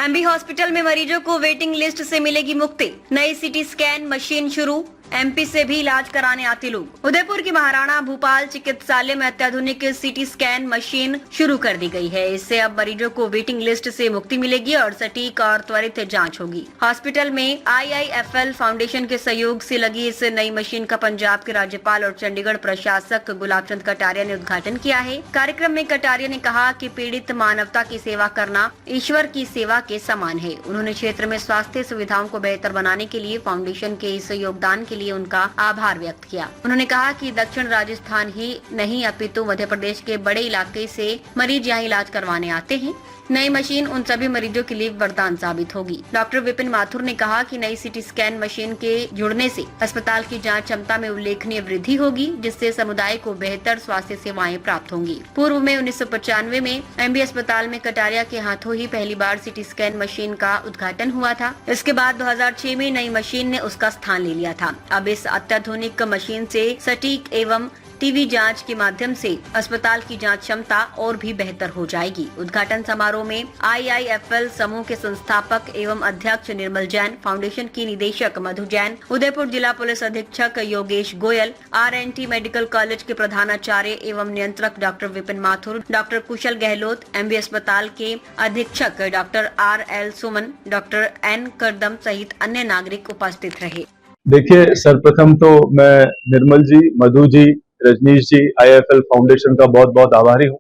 MB hospital में मरीजों को वेटिंग लिस्ट से मिलेगी मुक्ति। नई सीटी स्कैन मशीन शुरू। एमपी से भी इलाज कराने आते लोग। उदयपुर की महाराणा भूपाल चिकित्सालय में अत्याधुनिक सीटी स्कैन मशीन शुरू कर दी गई है। इससे अब मरीजों को वेटिंग लिस्ट से मुक्ति मिलेगी और सटीक और त्वरित जांच होगी। हॉस्पिटल में IIFL फाउंडेशन के सहयोग से लगी इस नई मशीन का पंजाब के राज्यपाल और चंडीगढ़ प्रशासक गुलाब चंद कटारिया ने उद्घाटन किया है। कार्यक्रम में कटारिया ने कहा कि पीड़ित मानवता की सेवा करना ईश्वर की सेवा के समान है। उन्होंने क्षेत्र में स्वास्थ्य सुविधाओं को बेहतर बनाने के लिए फाउंडेशन के इस योगदान के लिए उनका आभार व्यक्त किया। उन्होंने कहा कि दक्षिण राजस्थान ही नहीं अपितु मध्य प्रदेश के बड़े इलाके से मरीज यहाँ इलाज करवाने आते हैं। नई मशीन उन सभी मरीजों के लिए वरदान साबित होगी। डॉक्टर विपिन माथुर ने कहा कि नई सीटी स्कैन मशीन के जुड़ने से अस्पताल की जांच क्षमता में उल्लेखनीय वृद्धि होगी, जिससे समुदाय को बेहतर स्वास्थ्य सेवाएं प्राप्त होंगी। पूर्व में 1995 में एमबी अस्पताल में कटारिया के हाथों ही पहली बार सीटी स्कैन मशीन का उद्घाटन हुआ था। इसके बाद 2006 में नई मशीन ने उसका स्थान ले लिया था। अब इस अत्याधुनिक मशीन से सटीक एवं टीवी जांच के माध्यम से अस्पताल की जांच क्षमता और भी बेहतर हो जाएगी। उद्घाटन समारोह में IIFL समूह के संस्थापक एवं अध्यक्ष निर्मल जैन, फाउंडेशन की निदेशक मधु जैन, उदयपुर जिला पुलिस अधीक्षक Yogesh Goyal, RNT medical college के प्रधानाचार्य एवं नियंत्रक डॉक्टर विपिन माथुर, डॉक्टर कुशल गहलोत, एमबी अस्पताल के अधीक्षक डॉक्टर RL सुमन, डॉक्टर N करदम सहित अन्य नागरिक उपस्थित रहे। देखिए, सर्वप्रथम तो मैं निर्मल जी, मधु जी, रजनीश जी, IIFL फाउंडेशन का बहुत बहुत आभारी हूँ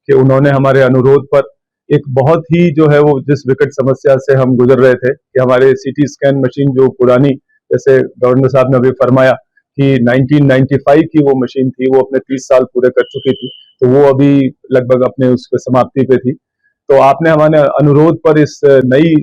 कि उन्होंने हमारे अनुरोध पर एक बहुत ही जो है वो जिस विकट समस्या से हम गुजर रहे थे कि हमारे सीटी स्कैन मशीन जो पुरानी, जैसे गवर्नर साहब ने अभी फरमाया कि 1995 की वो मशीन थी, वो अपने 30 साल पूरे कर चुकी थी, तो वो अभी लगभग अपने उसके समाप्ति पे थी। तो आपने हमारे अनुरोध पर इस नई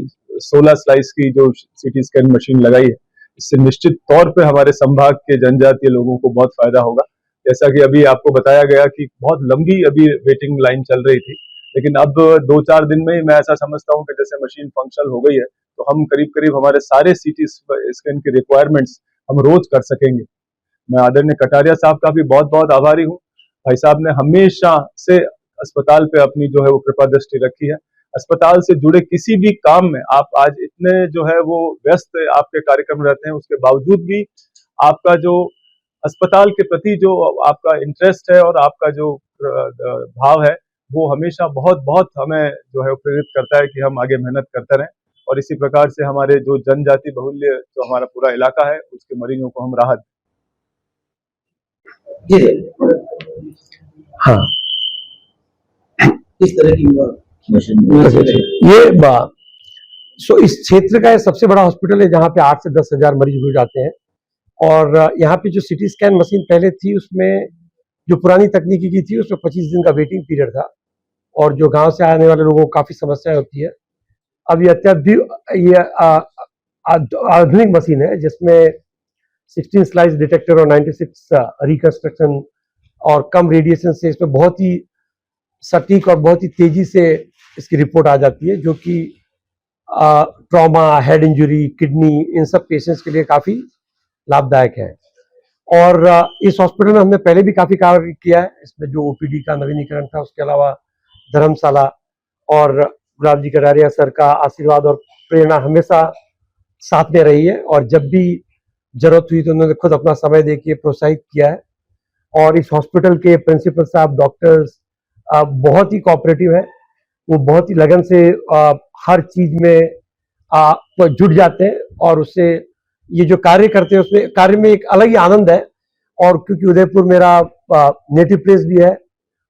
16 स्लाइस की जो सीटी स्कैन मशीन लगाई है, इससे निश्चित तौर पे हमारे संभाग के जनजातीय लोगों को बहुत फायदा होगा। जैसा कि अभी आपको बताया गया कि बहुत लंबी अभी वेटिंग लाइन चल रही थी, लेकिन अब 2-4 दिन में ही मैं ऐसा समझता हूं कि जैसे मशीन फंक्शनल हो गई है, तो हम करीब करीब हमारे सारे सीटी स्कैन की रिक्वायरमेंट्स हम रोज कर सकेंगे। मैं आदरणीय कटारिया साहब का भी बहुत बहुत आभारी हूँ। भाई साहब ने हमेशा से अस्पताल पे अपनी जो है वो कृपा दृष्टि रखी है। अस्पताल से जुड़े किसी भी काम में आप आज इतने जो है वो व्यस्त आपके कार्यक्रम रहते हैं, उसके बावजूद भी आपका जो अस्पताल के प्रति जो आपका इंटरेस्ट है और आपका जो भाव है, वो हमेशा बहुत बहुत हमें जो है प्रेरित करता है कि हम आगे मेहनत करते रहें और इसी प्रकार से हमारे जो जनजाति बहुल्य जो हमारा पूरा इलाका है, उसके मरीजों को हम राहत जी। हाँ, इस तरह की मशीन ये इस क्षेत्र का सबसे बड़ा हॉस्पिटल है जहाँ पे 8 से 10 हजार मरीज रोज आते हैं। और यहाँ पे जो सीटी स्कैन मशीन पहले थी, उसमें जो पुरानी तकनीकी की थी उसमें 25 दिन का वेटिंग पीरियड था और जो गांव से आने वाले लोगों को काफी समस्याएं होती है। अब ये आधुनिक मशीन है जिसमें 16 स्लाइस डिटेक्टर और 96 रिकंस्ट्रक्शन और कम रेडिएशन से इसमें बहुत ही सटीक और बहुत ही तेजी से इसकी रिपोर्ट आ जाती है, जो कि ट्रॉमा, हेड इंजरी, किडनी, इन सब पेशेंट्स के लिए काफी लाभदायक है। और इस हॉस्पिटल में हमने पहले भी काफी कार्य किया है। इसमें जो OPD का नवीनीकरण था, उसके अलावा धर्मशाला और गुलाब जी कटारिया सर का आशीर्वाद और प्रेरणा हमेशा साथ में रही है और जब भी जरूरत हुई तो उन्होंने खुद अपना समय देके प्रोत्साहित किया है। और इस हॉस्पिटल के प्रिंसिपल साहब, डॉक्टर्स बहुत ही कोऑपरेटिव है, वो बहुत ही लगन से हर चीज में जुट जाते हैं और उससे ये जो कार्य करते हैं उसमें कार्य में एक अलग ही आनंद है। और क्योंकि उदयपुर मेरा नेटिव प्लेस भी है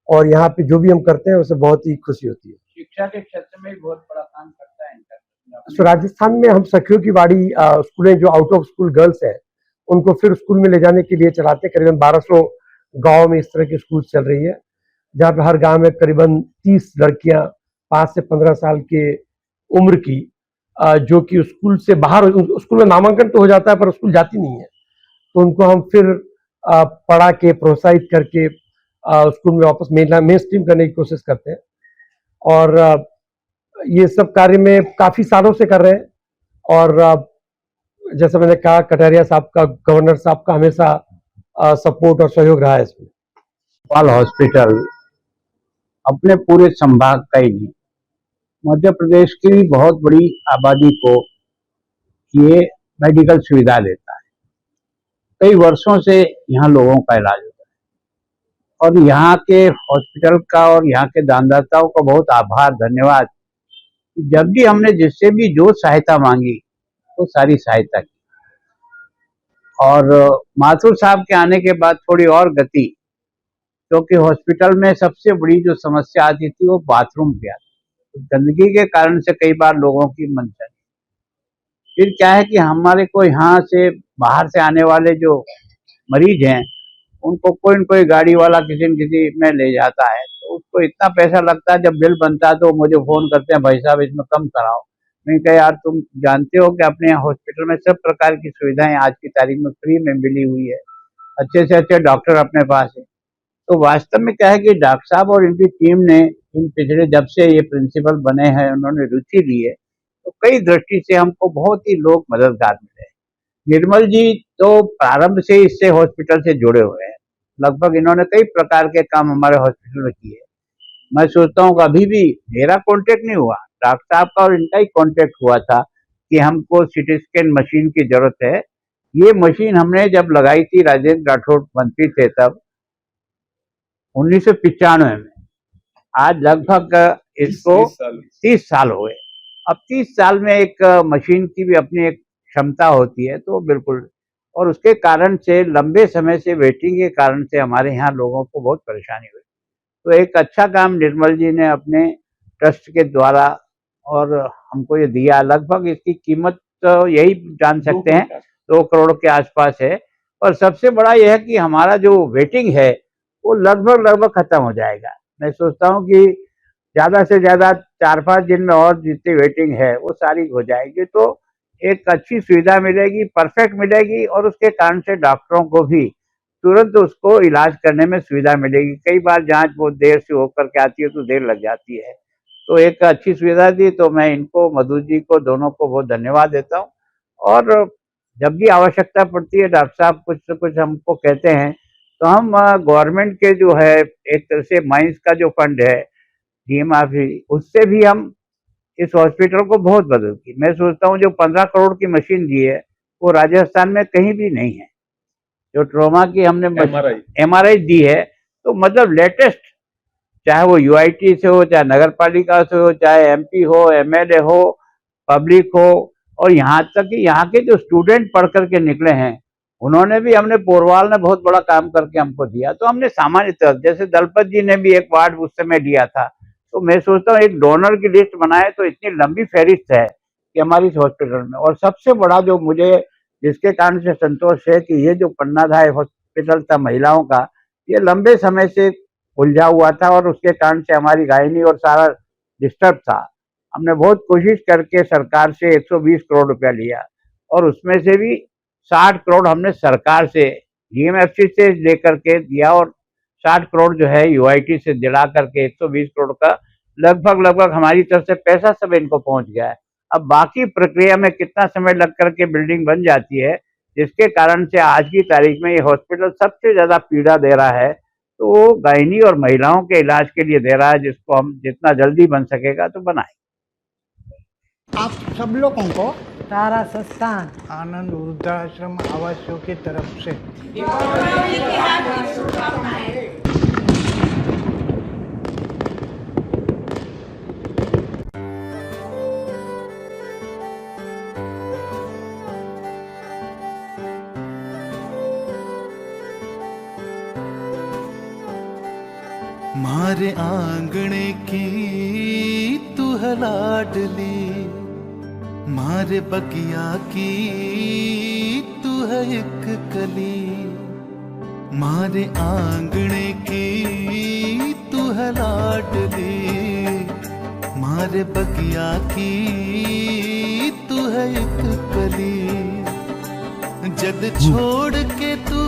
और यहाँ पे जो भी हम करते हैं उससे बहुत ही खुशी होती है। शिक्षा के क्षेत्र में बहुत बड़ा काम करता है। तो राजस्थान में हम सखियों की बाड़ी स्कूलें जो आउट ऑफ स्कूल गर्ल्स हैं उनको फिर स्कूल में ले जाने के लिए चलाते हैं। करीबन 1200 गाँव में इस तरह की स्कूल चल रही है, जहाँ पे हर गाँव में करीबन 30 लड़कियां 5 से 15 साल के उम्र की जो कि स्कूल से बाहर, स्कूल में नामांकन तो हो जाता है पर स्कूल जाती नहीं है, तो उनको हम फिर पढ़ा के प्रोत्साहित करके स्कूल में वापस मेन स्ट्रीम करने की कोशिश करते हैं। और ये सब कार्य में काफी सालों से कर रहे हैं और जैसा मैंने कहा कटारिया साहब का, गवर्नर साहब का हमेशा सपोर्ट और सहयोग रहा है इसमें। भोपाल हॉस्पिटल अपने पूरे संभाग का ही नहीं, मध्य प्रदेश की बहुत बड़ी आबादी को ये मेडिकल सुविधा देता है। कई वर्षों से यहाँ लोगों का इलाज होता है और यहाँ के हॉस्पिटल का और यहाँ के दानदाताओं का बहुत आभार, धन्यवाद। जब भी हमने जिससे भी जो सहायता मांगी वो सारी सहायता की। और माथुर साहब के आने के बाद थोड़ी और गति, क्योंकि हॉस्पिटल में सबसे बड़ी जो समस्या आती थी वो बाथरूम की आती थी। गंदगी के कारण से कई बार लोगों की मन चली। फिर क्या है कि हमारे को यहाँ से बाहर से आने वाले जो मरीज हैं उनको कोई न कोई गाड़ी वाला किसी न किसी में ले जाता है, तो उसको इतना पैसा लगता है। जब बिल बनता है तो मुझे फोन करते हैं, भाई साहब इसमें कम कराओ। मैं कहा यार तुम जानते हो कि अपने हॉस्पिटल में सब प्रकार की सुविधाएं आज की तारीख में फ्री में मिली हुई है, अच्छे से अच्छे डॉक्टर अपने पास है। तो वास्तव में क्या है कि डॉक्टर साहब और इनकी टीम ने इन पिछले जब से ये प्रिंसिपल बने हैं उन्होंने रुचि ली है, तो कई दृष्टि से हमको बहुत ही लोग मददगार मिले। निर्मल जी तो प्रारंभ से इससे हॉस्पिटल से जुड़े हुए हैं, लगभग इन्होंने कई प्रकार के काम हमारे हॉस्पिटल में किए। मैं सोचता हूँ कि अभी भी मेरा कांटेक्ट नहीं हुआ, डॉक्टर साहब का और इनका ही कांटेक्ट हुआ था कि हमको सीटी स्कैन मशीन की जरूरत है। ये मशीन हमने जब लगाई थी, राजेंद्र राठौड़ मंत्री थे तब 1995 में। आज लगभग इसको 30 साल हुए। अब 30 साल में एक मशीन की भी अपनी एक क्षमता होती है, तो बिल्कुल। और उसके कारण से लंबे समय से वेटिंग के कारण से हमारे यहाँ लोगों को बहुत परेशानी हुई। तो एक अच्छा काम निर्मल जी ने अपने ट्रस्ट के द्वारा और हमको ये दिया। लगभग इसकी कीमत तो यही जान सकते हैं 2 करोड़ के आसपास है। और सबसे बड़ा यह है कि हमारा जो वेटिंग है वो लगभग खत्म हो जाएगा। मैं सोचता हूँ कि ज्यादा से ज्यादा 4-5 दिन में और जितनी वेटिंग है वो सारी हो जाएगी, तो एक अच्छी सुविधा मिलेगी, परफेक्ट मिलेगी। और उसके कारण से डॉक्टरों को भी तुरंत उसको इलाज करने में सुविधा मिलेगी। कई बार जांच बहुत देर से होकर के आती है तो देर लग जाती है, तो एक अच्छी सुविधा दी। तो मैं इनको, मधु जी को, दोनों को बहुत धन्यवाद देता हूँ। और जब भी आवश्यकता पड़ती है डॉक्टर साहब कुछ न कुछ हमको कहते हैं, तो हम गवर्नमेंट के जो है एक तरह से माइंस का जो फंड है DMRC, उससे भी हम इस हॉस्पिटल को बहुत मदद की। मैं सोचता हूँ जो 15 करोड़ की मशीन दी है वो राजस्थान में कहीं भी नहीं है। जो ट्रोमा की हमने MRI दी है, तो मतलब लेटेस्ट, चाहे वो UIT से हो, चाहे नगर पालिका से हो, चाहे MP हो, MLA हो, पब्लिक हो, और यहाँ तक कि यहाँ के जो स्टूडेंट पढ़ करके निकले हैं उन्होंने भी, हमने पोरवाल ने बहुत बड़ा काम करके हमको दिया। तो हमने सामान्य तौर, जैसे दलपत जी ने भी एक वार्ड उस समय दिया था, तो मैं सोचता हूँ एक डोनर की लिस्ट बनाए तो इतनी लंबी फहरिस्त है कि हमारी हॉस्पिटल में। और सबसे बड़ा जो मुझे जिसके कारण से संतोष है कि ये जो पन्नाधाय हॉस्पिटल था महिलाओं का, ये लंबे समय से उलझा हुआ था और उसके कारण से हमारी गायनी और सारा डिस्टर्ब था। हमने बहुत कोशिश करके सरकार से 120 करोड़ रुपया लिया और उसमें से भी 60 करोड़ हमने सरकार से DMFC से लेकर के दिया और 60 करोड़ जो है UIT से दिला करके 120 करोड़ का लगभग हमारी तरफ से पैसा सब इनको पहुंच गया है। अब बाकी प्रक्रिया में कितना समय लग करके बिल्डिंग बन जाती है, जिसके कारण से आज की तारीख में ये हॉस्पिटल सबसे ज्यादा पीड़ा दे रहा है, तो वो गायनी और महिलाओं के इलाज के लिए दे रहा है, जिसको हम जितना जल्दी बन सकेगा तो बनाए। आप सब लोगों को तारा संस्थान आनंद वृद्धाश्रम आवासियों की तरफ से मारे आंगणे की तू है लाडली, मारे बगिया की तू है एक कली। मारे आंगणे की तू है लाडली, मारे बगिया की तू है एक कली। जद छोड़ के तू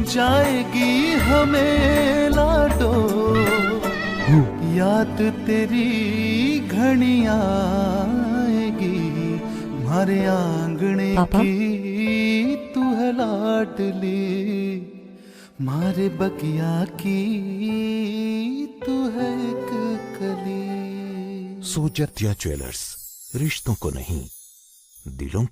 जाएगी हमें लाडो, याद तेरी घनी आएगी। मारे आंगणे की तू है लाडली, मारे बगिया की तू है एक कली। सोजत्या ज्वेलर्स, रिश्तों को नहीं दिलों